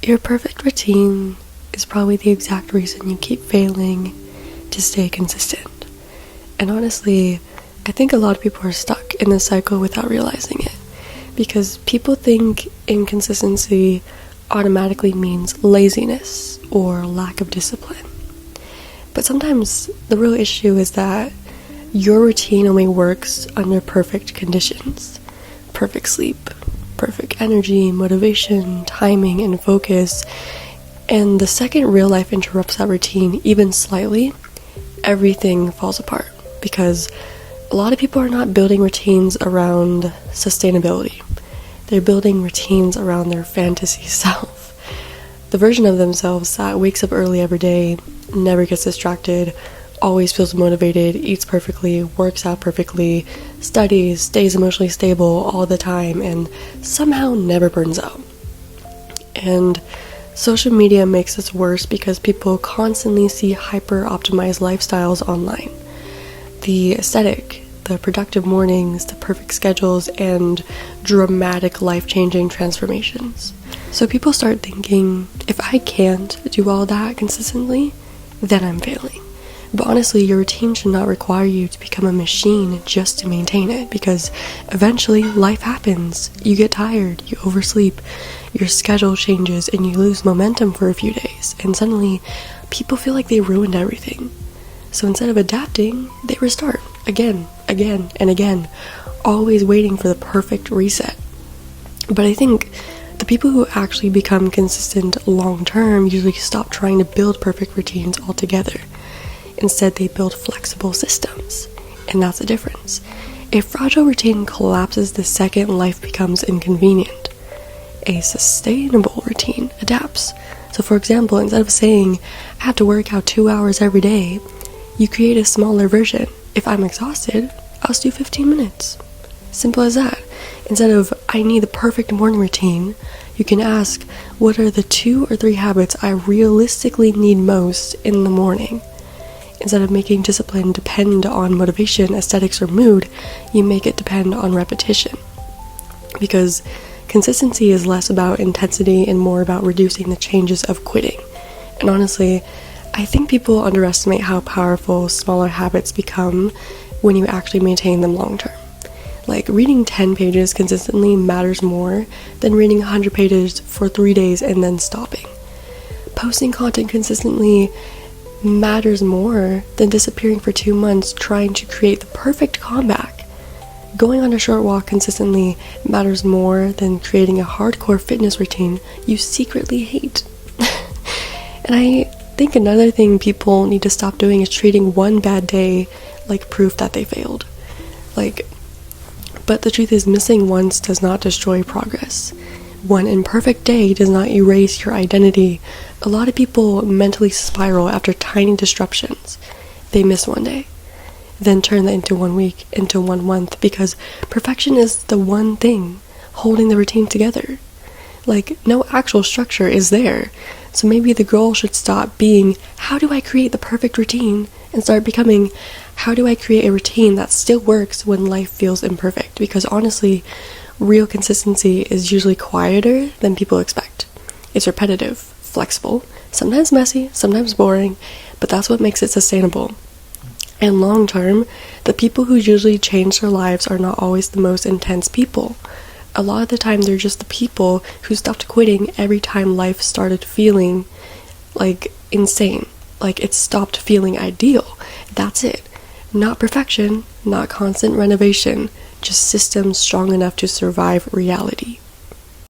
Your perfect routine is probably the exact reason you keep failing to stay consistent. And honestly, I think a lot of people are stuck in this cycle without realizing it, because people think inconsistency automatically means laziness or lack of discipline. But sometimes the real issue is that your routine only works under perfect conditions. Perfect sleep, perfect energy, motivation, timing, and focus. And the second real life interrupts that routine even slightly, everything falls apart, because a lot of people are not building routines around sustainability. They're building routines around their fantasy self. The version of themselves that wakes up early every day, never gets distracted, always feels motivated, eats perfectly, works out perfectly, studies, stays emotionally stable all the time, and somehow never burns out. And social media makes this worse because people constantly see hyper-optimized lifestyles online. The aesthetic, the productive mornings, the perfect schedules, and dramatic life-changing transformations. So people start thinking, if I can't do all that consistently, then I'm failing. But honestly, your routine should not require you to become a machine just to maintain it, because eventually life happens. You get tired, you oversleep, your schedule changes, and you lose momentum for a few days, and suddenly people feel like they ruined everything. So instead of adapting, they restart again, and again, always waiting for the perfect reset. But I think the people who actually become consistent long term usually stop trying to build perfect routines altogether. Instead, they build flexible systems, and that's the difference. A fragile routine collapses the second life becomes inconvenient. A sustainable routine adapts. So for example, instead of saying, I have to work out 2 hours every day, you create a smaller version. If I'm exhausted, I'll just do 15 minutes. Simple as that. Instead of, I need the perfect morning routine, you can ask, what are the 2 or 3 habits I realistically need most in the morning? Instead of making discipline depend on motivation, aesthetics, or mood, you make it depend on repetition. Because consistency is less about intensity and more about reducing the changes of quitting. And honestly, I think people underestimate how powerful smaller habits become when you actually maintain them long term. Like, reading 10 pages consistently matters more than reading 100 pages for 3 days and then stopping. Posting content consistently matters more than disappearing for 2 months trying to create the perfect comeback. Going on a short walk consistently matters more than creating a hardcore fitness routine you secretly hate. And I think another thing people need to stop doing is treating one bad day like proof that they failed. But the truth is, missing once does not destroy progress. One imperfect day does not erase your identity. A lot of people mentally spiral after tiny disruptions. They miss one day, then turn that into 1 week, into 1 month, because perfection is the one thing holding the routine together. No actual structure is there. So maybe the goal should stop being, how do I create the perfect routine? And start becoming, how do I create a routine that still works when life feels imperfect? Because honestly, real consistency is usually quieter than people expect. It's repetitive, flexible, sometimes messy, sometimes boring, but that's what makes it sustainable. And long term, the people who usually change their lives are not always the most intense people. A lot of the time, they're just the people who stopped quitting every time life started feeling insane. It stopped feeling ideal. That's it. Not perfection, not constant renovation, just systems strong enough to survive reality.